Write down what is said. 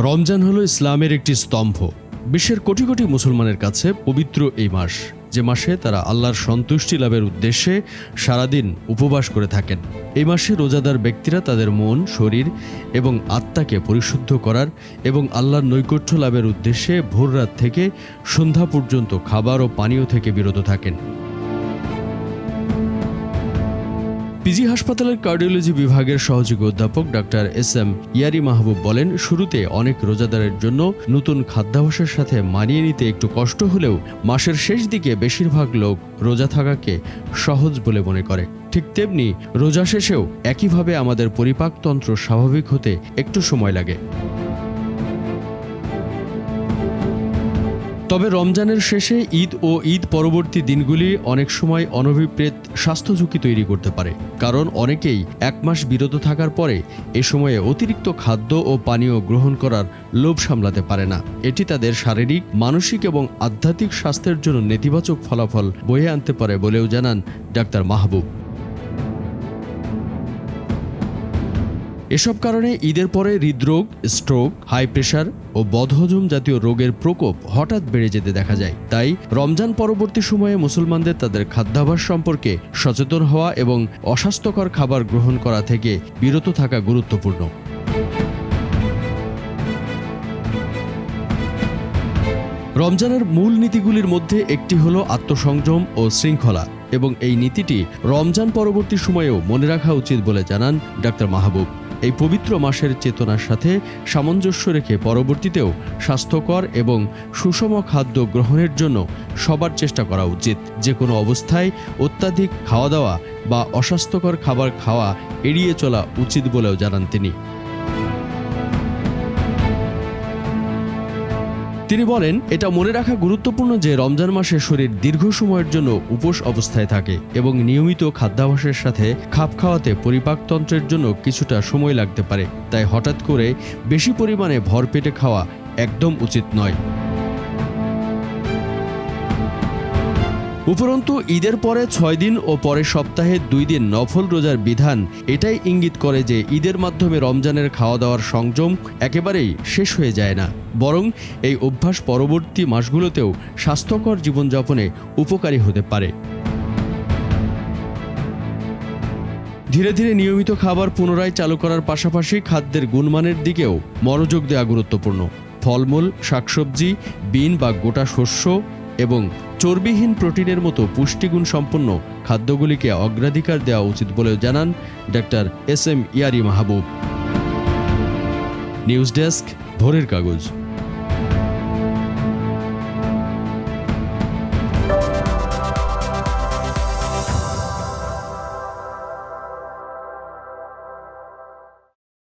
রমজান হলো ইসলামের একটি স্তম্ভ। বিশ্বের কোটি কোটি মুসলমানের কাছে পবিত্র এই মাস, যে মাসে তারা আল্লাহর সন্তুষ্টি লাভের উদ্দেশ্যে সারাদিন উপবাস করে থাকেন। এই মাসে রোজাদার ব্যক্তিরা তাদের মন, শরীর এবং আত্মাকে পরিশুদ্ধ করার এবং আল্লাহর নৈকট্য লাভের উদ্দেশ্যে ভোররাত থেকে সন্ধ্যা পর্যন্ত খাবার ও পানীয় থেকে বিরত থাকেন। পিজি হাসপাতালের কার্ডিওলজি বিভাগের সহযোগী অধ্যাপক ডাক্তার এস.এম. ইয়ারি মাহবুব বলেন, শুরুতে অনেক রোজাদারের জন্য নতুন খাদ্যাভ্যাসের সাথে মানিয়ে নিতে একটু কষ্ট হলেও মাসের শেষ দিকে বেশিরভাগ লোক রোজা থাকাকে সহজ বলে মনে করে। ঠিক তেমনি রোজা শেষেও একইভাবে আমাদের পরিপাকতন্ত্র স্বাভাবিক হতে একটু সময় লাগে। তবে রমজানের শেষে ঈদ ও ঈদ পরবর্তী দিনগুলি অনেক সময় অনভিপ্রেত স্বাস্থ্য ঝুঁকি তৈরি করতে পারে, কারণ অনেকেই এক মাস বিরত থাকার পরে এ সময়ে অতিরিক্ত খাদ্য ও পানীয় গ্রহণ করার লোভ সামলাতে পারে না। এটি তাদের শারীরিক, মানসিক এবং আধ্যাত্মিক স্বাস্থ্যের জন্য নেতিবাচক ফলাফল বয়ে আনতে পারে বলেও জানান ডাক্তার মাহবুব। এসব কারণে ঈদের পরে হৃদরোগ, স্ট্রোক, হাই প্রেশার ও বদহজম জাতীয় রোগের প্রকোপ হঠাৎ বেড়ে যেতে দেখা যায়। তাই রমজান পরবর্তী সময়ে মুসলমানদের তাদের খাদ্যাভ্যাস সম্পর্কে সচেতন হওয়া এবং অস্বাস্থ্যকর খাবার গ্রহণ করা থেকে বিরত থাকা গুরুত্বপূর্ণ। রমজানের মূল নীতিগুলির মধ্যে একটি হলো আত্মসংযম ও শৃঙ্খলা, এবং এই নীতিটি রমজান পরবর্তী সময়েও মনে রাখা উচিত বলে জানান ডাক্তার মাহবুব। এই পবিত্র মাসের চেতনার সাথে সামঞ্জস্য রেখে পরবর্তীতেও স্বাস্থ্যকর এবং সুষম খাদ্য গ্রহণের জন্য সবার চেষ্টা করা উচিত। যে কোনো অবস্থায় অত্যাধিক খাওয়া দাওয়া বা অস্বাস্থ্যকর খাবার খাওয়া এড়িয়ে চলা উচিত বলেও জানান তিনি। তিনি বলেন, এটা মনে রাখা গুরুত্বপূর্ণ যে রমজান মাসে শরীর দীর্ঘ সময়ের জন্য উপোস অবস্থায় থাকে এবং নিয়মিত খাদ্যাভ্যাসের সাথে খাপ খাওয়াতে পরিপাকতন্ত্রের জন্য কিছুটা সময় লাগতে পারে। তাই হঠাৎ করে বেশি পরিমাণে ভরপেটে খাওয়া একদম উচিত নয়। উপরন্তু ঈদের পরে 6 দিন ও পরের সপ্তাহে 2 দিন নফল রোজার বিধান এটাই ইঙ্গিত করে যে ঈদের মাধ্যমে রমজানের খাওয়া দাওয়ার সংযম একেবারেই শেষ হয়ে যায় না, বরং এই অভ্যাস পরবর্তী মাসগুলোতেও স্বাস্থ্যকর জীবনযাপনে উপকারী হতে পারে। ধীরে ধীরে নিয়মিত খাবার পুনরায় চালু করার পাশাপাশি খাদ্যের গুণমানের দিকেও মনোযোগ দেওয়া গুরুত্বপূর্ণ। ফলমূল, শাকসবজি, বিন বা গোটা শস্য এবং চর্বিহীন প্রোটিনের মতো পুষ্টিগুণ সম্পন্ন খাদ্যগুলিকে অগ্রাধিকার দেওয়া উচিত বলেও জানান ডাক্তার এস.এম. ইয়ারি মাহবুব। নিউজ ডেস্ক, ভোরের কাগজ।